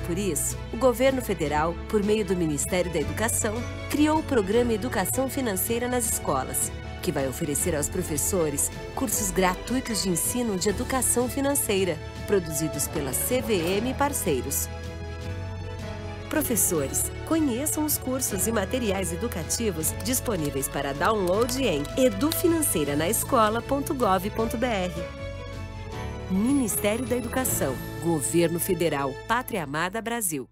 S12: Por isso, o governo federal, por meio do Ministério da Educação, criou o programa Educação Financeira nas Escolas, que vai oferecer aos professores cursos gratuitos de ensino de educação financeira, produzidos pela CVM e parceiros. professores. Conheçam os cursos e materiais educativos disponíveis para download em edufinanceiranaescola.gov.br. Ministério da Educação, Governo Federal, Pátria Amada Brasil.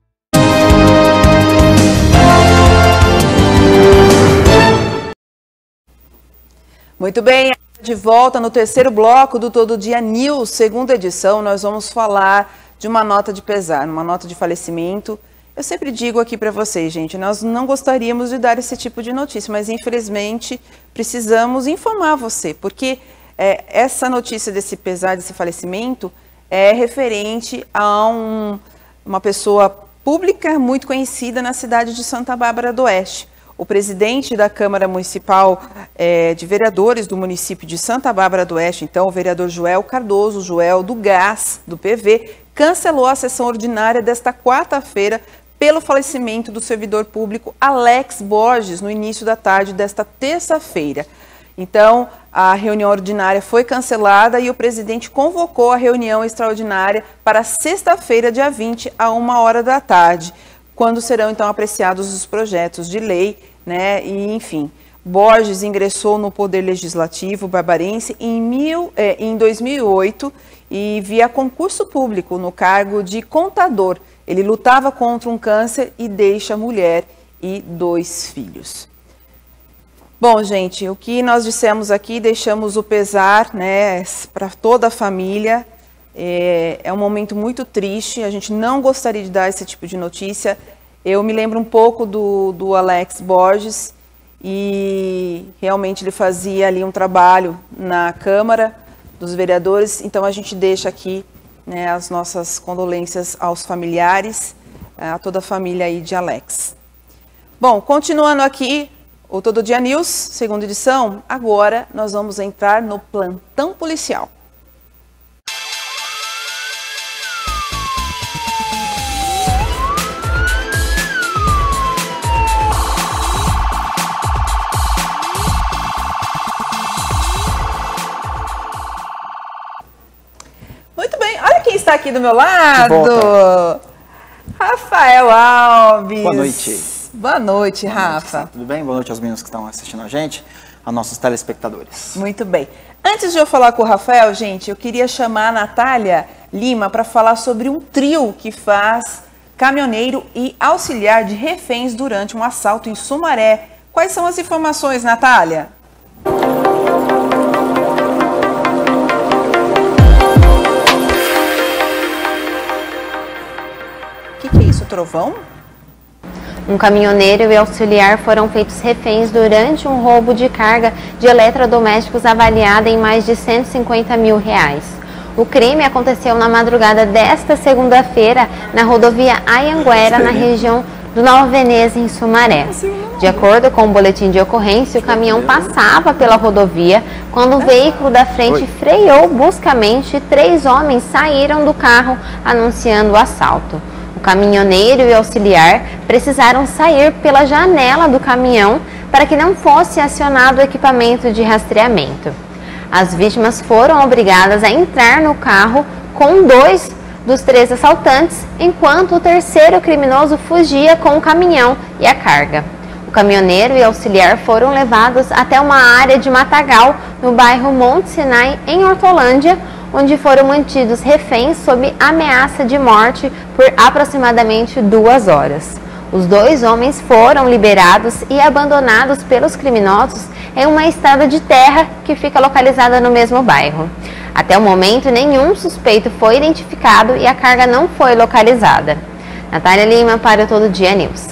S1: Muito bem, de volta no terceiro bloco do Todo Dia News, segunda edição, nós vamos falar de uma nota de pesar, uma nota de falecimento. Eu sempre digo aqui para vocês, gente, nós não gostaríamos de dar esse tipo de notícia, mas infelizmente precisamos informar você, porque essa notícia desse pesar, desse falecimento, é referente a uma pessoa pública muito conhecida na cidade de Santa Bárbara do Oeste. O presidente da Câmara Municipal de Vereadores do município de Santa Bárbara do Oeste, então o vereador Joel Cardoso, Joel do Gás, do PV, cancelou a sessão ordinária desta quarta-feira pelo falecimento do servidor público Alex Borges, no início da tarde desta terça-feira. Então, a reunião ordinária foi cancelada e o presidente convocou a reunião extraordinária para sexta-feira, dia 20, a 1h da tarde, quando serão então apreciados os projetos de lei, né? E, enfim, Borges ingressou no Poder Legislativo barbarense em 2008 e via concurso público no cargo de contador. Ele lutava contra um câncer e deixa mulher e 2 filhos. Bom, gente, o que nós dissemos aqui, deixamos o pesar, né, para toda a família. É um momento muito triste, a gente não gostaria de dar esse tipo de notícia. Eu me lembro um pouco do Alex Borges e realmente ele fazia ali um trabalho na Câmara dos Vereadores, então a gente deixa aqui, né, as nossas condolências aos familiares, a toda a família aí de Alex. Bom, continuando aqui o Todo Dia News, segunda edição, agora nós vamos entrar no plantão policial. Muito bem, olha quem está aqui do meu lado. Rafael Alves.
S14: Boa noite.
S1: Boa noite, Rafa.
S14: Tudo bem? Boa noite aos meninos que estão assistindo a gente, a nossos telespectadores.
S1: Muito bem. Antes de eu falar com o Rafael, gente, eu queria chamar a Natália Lima para falar sobre um trio que faz caminhoneiro e auxiliar de reféns durante um assalto em Sumaré. Quais são as informações, Natália? O que é isso, trovão?
S15: Um caminhoneiro e auxiliar foram feitos reféns durante um roubo de carga de eletrodomésticos avaliada em mais de R$150 mil. O crime aconteceu na madrugada desta segunda-feira na rodovia Anhanguera, na região do Nova Veneza, em Sumaré. De acordo com o boletim de ocorrência, o caminhão passava pela rodovia quando o veículo da frente freou bruscamente e 3 homens saíram do carro anunciando o assalto. O caminhoneiro e o auxiliar precisaram sair pela janela do caminhão para que não fosse acionado o equipamento de rastreamento. As vítimas foram obrigadas a entrar no carro com 2 dos 3 assaltantes, enquanto o terceiro criminoso fugia com o caminhão e a carga. O caminhoneiro e auxiliar foram levados até uma área de matagal no bairro Monte Sinai, em Hortolândia, onde foram mantidos reféns sob ameaça de morte por aproximadamente 2 horas. Os 2 homens foram liberados e abandonados pelos criminosos em uma estrada de terra que fica localizada no mesmo bairro. Até o momento, nenhum suspeito foi identificado e a carga não foi localizada. Natália Lima para o Todo Dia News.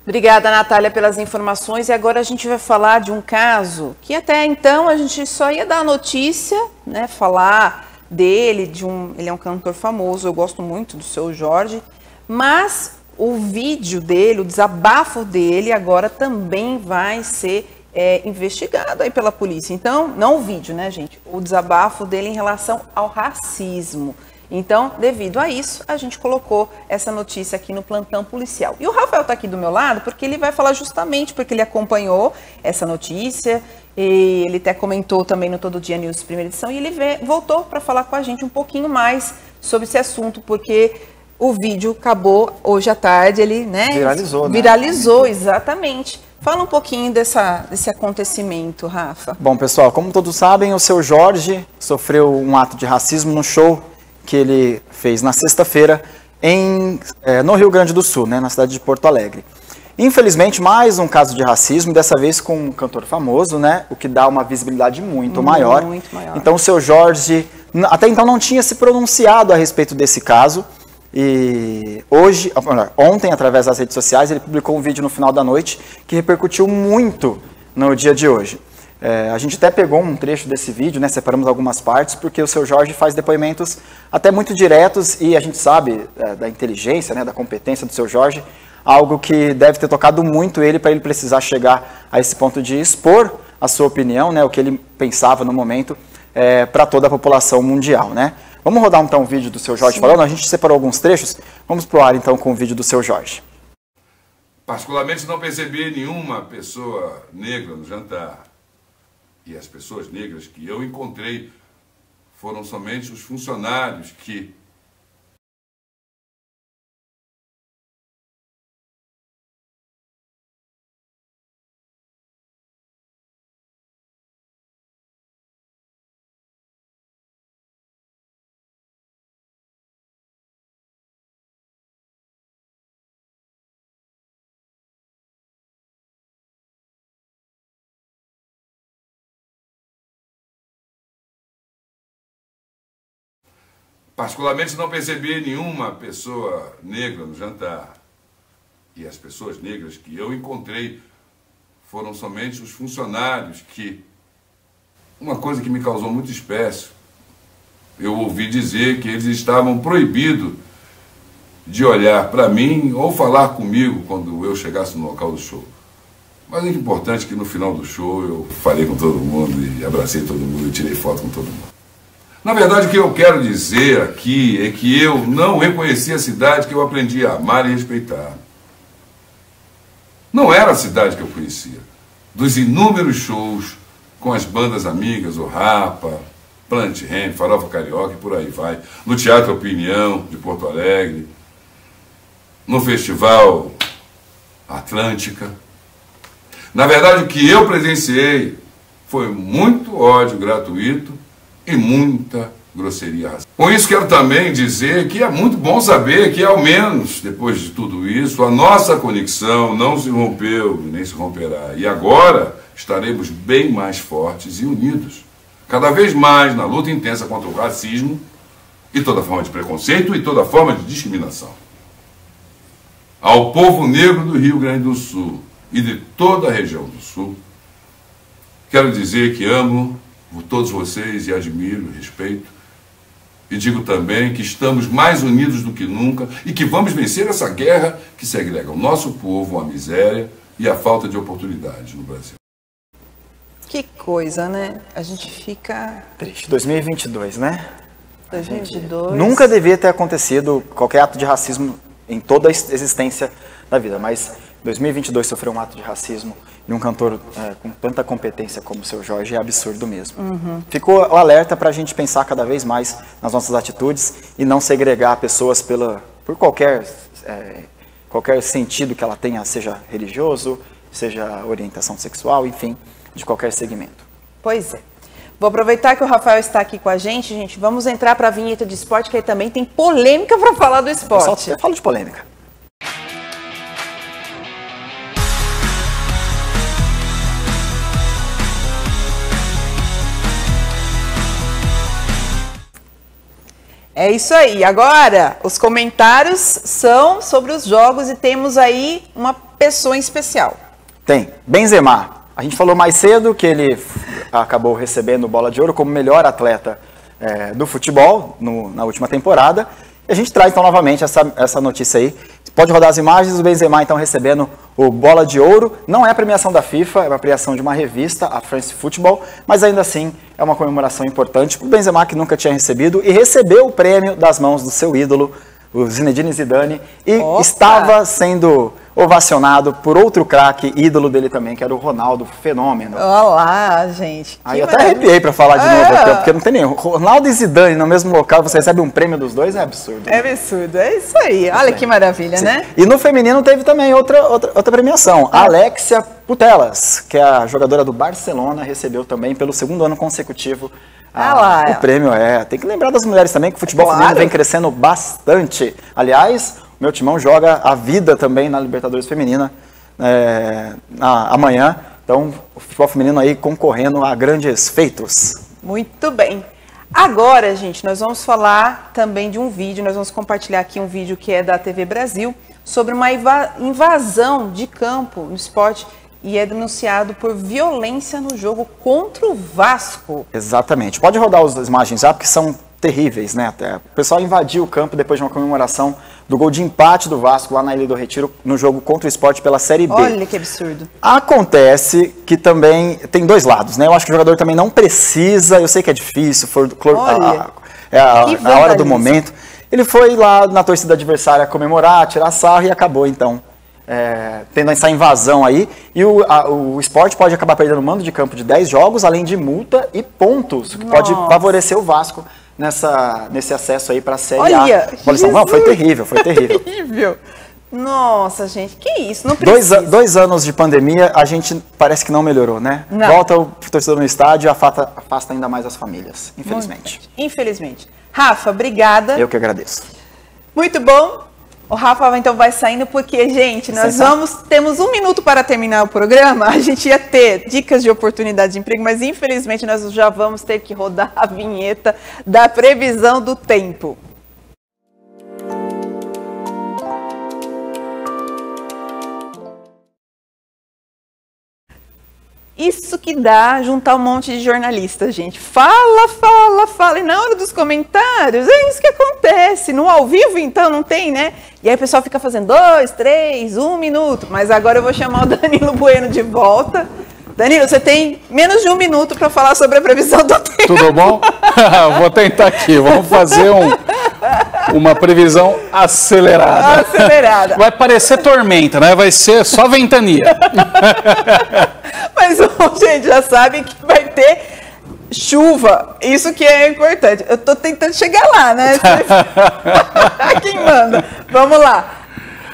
S1: Obrigada, Natália, pelas informações. E agora a gente vai falar de um caso que até então a gente só ia dar notícia, né, falar dele, ele é um cantor famoso, eu gosto muito do Seu Jorge, mas o vídeo dele, o desabafo dele agora também vai ser investigado aí pela polícia. Então, não o vídeo, né, gente? O desabafo dele em relação ao racismo. Então, devido a isso, a gente colocou essa notícia aqui no plantão policial. E o Rafael está aqui do meu lado porque ele vai falar justamente porque ele acompanhou essa notícia e ele até comentou também no Todo Dia News primeira edição e ele voltou para falar com a gente um pouquinho mais sobre esse assunto, porque o vídeo acabou hoje à tarde, ele, né?
S14: Viralizou, né?
S1: Viralizou, exatamente. Fala um pouquinho desse acontecimento, Rafa.
S14: Bom, pessoal, como todos sabem, o Seu Jorge sofreu um ato de racismo no show que ele fez na sexta-feira no Rio Grande do Sul, né, na cidade de Porto Alegre. Infelizmente, mais um caso de racismo, dessa vez com um cantor famoso, né, o que dá uma visibilidade muito maior. Então, o Seu Jorge, até então, não tinha se pronunciado a respeito desse caso. E ontem, através das redes sociais, ele publicou um vídeo no final da noite que repercutiu muito no dia de hoje. A gente até pegou um trecho desse vídeo, né, separamos algumas partes, porque o Seu Jorge faz depoimentos até muito diretos e a gente sabe da inteligência, né, da competência do Seu Jorge, algo que deve ter tocado muito ele para ele precisar chegar a esse ponto de expor a sua opinião, né, o que ele pensava no momento para toda a população mundial, né. Vamos rodar então o vídeo do Seu Jorge falando, a gente separou alguns trechos, vamos pro ar então com o vídeo do Seu Jorge.
S16: Particularmente não percebi nenhuma pessoa negra no jantar. E as pessoas negras que eu encontrei foram somente os funcionários que Particularmente não percebi nenhuma pessoa negra no jantar. E as pessoas negras que eu encontrei foram somente os funcionários que... Uma coisa que me causou muito espécie, eu ouvi dizer que eles estavam proibidos de olhar para mim ou falar comigo quando eu chegasse no local do show. Mas é importante que no final do show eu falei com todo mundo e abracei todo mundo e tirei foto com todo mundo. Na verdade, o que eu quero dizer aqui é que eu não reconheci a cidade que eu aprendi a amar e respeitar. Não era a cidade que eu conhecia. Dos inúmeros shows com as bandas amigas, o Rapa, Planet Ramp, Farofa Carioca e por aí vai. No Teatro Opinião de Porto Alegre, no Festival Atlântica. Na verdade, o que eu presenciei foi muito ódio gratuito e muita grosseria. Com isso, quero também dizer que é muito bom saber que, ao menos, depois de tudo isso, a nossa conexão não se rompeu e nem se romperá. E agora estaremos bem mais fortes e unidos, cada vez mais na luta intensa contra o racismo e toda forma de preconceito e toda forma de discriminação. Ao povo negro do Rio Grande do Sul e de toda a região do Sul, quero dizer que amo todos vocês e admiro, respeito, e digo também que estamos mais unidos do que nunca e que vamos vencer essa guerra que segrega o nosso povo à miséria e à falta de oportunidades no Brasil.
S1: Que coisa, né? A gente fica...
S14: Triste. 2022, né?
S1: 2022...
S14: Nunca devia ter acontecido qualquer ato de racismo em toda a existência da vida, mas 2022 sofreu um ato de racismo e um cantor com tanta competência como o Seu Jorge é absurdo mesmo. Ficou o alerta para a gente pensar cada vez mais nas nossas atitudes e não segregar pessoas por qualquer sentido que ela tenha, seja religioso, seja orientação sexual, enfim, de qualquer segmento.
S1: Pois é. Vou aproveitar que o Rafael está aqui com a gente, vamos entrar para a vinheta de esporte, que aí também tem polêmica para falar do esporte.
S14: Eu falo de polêmica.
S1: É isso aí. Agora, os comentários são sobre os jogos e temos aí uma pessoa em especial.
S14: Tem. Benzema. A gente falou mais cedo que ele acabou recebendo Bola de Ouro como melhor atleta do futebol na última temporada. E a gente traz então novamente essa notícia aí. Pode rodar as imagens do Benzema então recebendo o Bola de Ouro. Não é a premiação da FIFA, é uma premiação de uma revista, a France Football, mas ainda assim é uma comemoração importante para o Benzema, que nunca tinha recebido e recebeu o prêmio das mãos do seu ídolo, o Zinedine Zidane, e estava sendo ovacionado por outro craque, ídolo dele também, que era o Ronaldo Fenômeno.
S1: Olá, gente.
S14: Aí eu até arrepiei para falar de novo, porque não tem nem. Ronaldo e Zidane no mesmo local, você recebe um prêmio dos dois, é absurdo.
S1: É absurdo, é isso aí. Olha que maravilha, né?
S14: E no feminino teve também outra premiação. A Alexia Putellas, que é a jogadora do Barcelona, recebeu também pelo segundo ano consecutivo o prêmio. Tem que lembrar das mulheres também, que o futebol feminino vem crescendo bastante. Aliás, o meu timão joga a vida também na Libertadores Feminina amanhã. Então, o futebol feminino aí concorrendo a grandes feitos.
S1: Muito bem. Agora, gente, nós vamos falar também de um vídeo, nós vamos compartilhar aqui um vídeo que é da TV Brasil, sobre uma invasão de campo no esporte e é denunciado por violência no jogo contra o Vasco.
S14: Exatamente. Pode rodar as imagens já, porque são terríveis, né? O pessoal invadiu o campo depois de uma comemoração do gol de empate do Vasco lá na Ilha do Retiro, no jogo contra o Sport pela Série B.
S1: Olha que absurdo.
S14: Acontece que também tem dois lados, né? Eu acho que o jogador também não precisa, eu sei que é difícil, a hora do momento. Ele foi lá na torcida adversária comemorar, tirar sarro e acabou, então, tendo essa invasão aí. E o Sport pode acabar perdendo o mando de campo de 10 jogos, além de multa e pontos, que pode favorecer o Vasco nesse acesso aí para a Série A. Não, foi terrível, foi terrível.
S1: Terrível. Nossa, gente, que isso? Não precisa.
S14: 2 anos de pandemia, a gente parece que não melhorou, né?
S1: Não.
S14: Volta o torcedor no estádio, afasta ainda mais as famílias, infelizmente.
S1: Infelizmente. Rafa, obrigada.
S14: Eu que agradeço.
S1: Muito bom. O Rafa então vai saindo porque, gente, temos 1 minuto para terminar o programa. A gente ia ter dicas de oportunidade de emprego, mas infelizmente nós já vamos ter que rodar a vinheta da previsão do tempo. Isso que dá juntar um monte de jornalistas, gente. Fala, e na hora dos comentários, é isso que acontece. No ao vivo, então, não tem, né? E aí o pessoal fica fazendo 2, 3, 1 minuto. Mas agora eu vou chamar o Danilo Bueno de volta. Danilo, você tem menos de 1 minuto para falar sobre a previsão do tempo.
S8: Tudo bom? Vou tentar aqui. Vamos fazer uma previsão acelerada.
S1: Acelerada.
S8: Vai parecer tormenta, né? Vai ser só ventania.
S1: Mas, gente, já sabe que vai ter chuva. Isso que é importante. Eu tô tentando chegar lá, né? Quem manda? Vamos lá.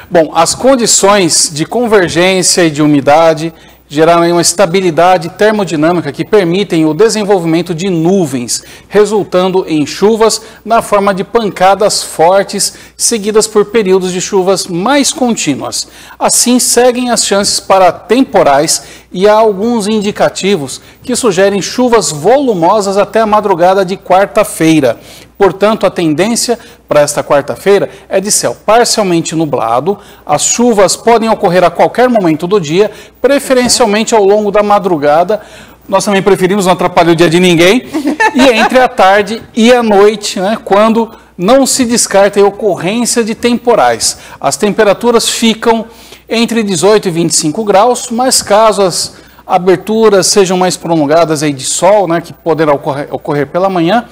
S8: Bom, as condições de convergência e de umidade geraram uma estabilidade termodinâmica que permitem o desenvolvimento de nuvens, resultando em chuvas na forma de pancadas fortes, seguidas por períodos de chuvas mais contínuas. Assim, seguem as chances para temporais e há alguns indicativos que sugerem chuvas volumosas até a madrugada de quarta-feira. Portanto, a tendência para esta quarta-feira é de céu parcialmente nublado. As chuvas podem ocorrer a qualquer momento do dia, preferencialmente ao longo da madrugada. Nós também preferimos não atrapalhar o dia de ninguém. E entre a tarde e a noite, né, quando não se descarta a ocorrência de temporais. As temperaturas ficam entre 18 e 25 graus, mas caso as aberturas sejam mais prolongadas aí de sol, né, que poderá ocorrer pela manhã,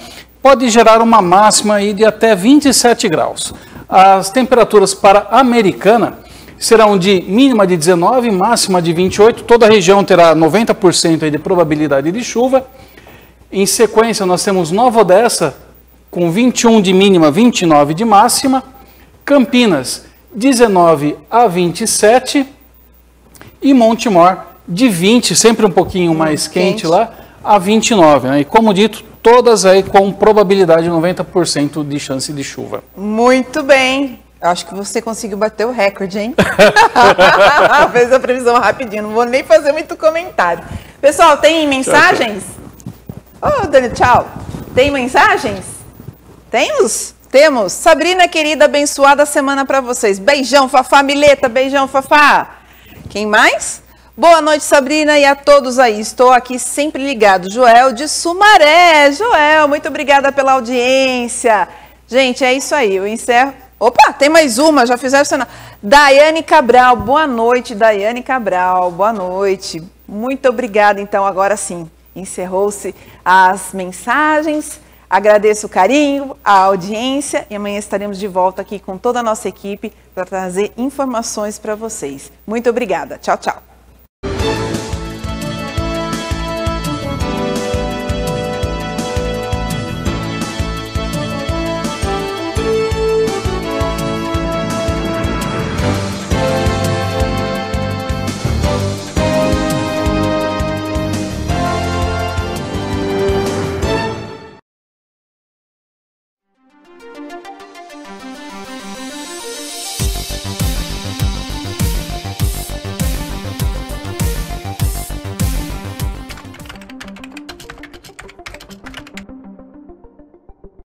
S8: pode gerar uma máxima aí de até 27 graus. As temperaturas para a Americana serão de mínima de 19, máxima de 28. Toda a região terá 90% aí de probabilidade de chuva. Em sequência, nós temos Nova Odessa com 21 de mínima, 29 de máxima. Campinas, 19 a 27. E Montemor, de 20, sempre um pouquinho mais quente lá, a 29. Né? E como dito, todas aí com probabilidade de 90% de chance de chuva.
S1: Muito bem. Acho que você conseguiu bater o recorde, hein? Fez a previsão rapidinho, não vou nem fazer muito comentário. Pessoal, tem mensagens? Ô, Dani, tchau. Tem mensagens? Temos? Temos. Sabrina, querida, abençoada semana para vocês. Beijão, Fafá Mileta, beijão, Fafá. Quem mais? Boa noite, Sabrina, e a todos aí. Estou aqui sempre ligado. Joel de Sumaré. Joel, muito obrigada pela audiência. Gente, é isso aí. Eu encerro. Opa, tem mais uma. Já fizeram sinal. Daiane Cabral. Boa noite, Daiane Cabral. Boa noite. Muito obrigada. Então, agora sim, encerrou-se as mensagens. Agradeço o carinho, a audiência e amanhã estaremos de volta aqui com toda a nossa equipe para trazer informações para vocês. Muito obrigada. Tchau, tchau.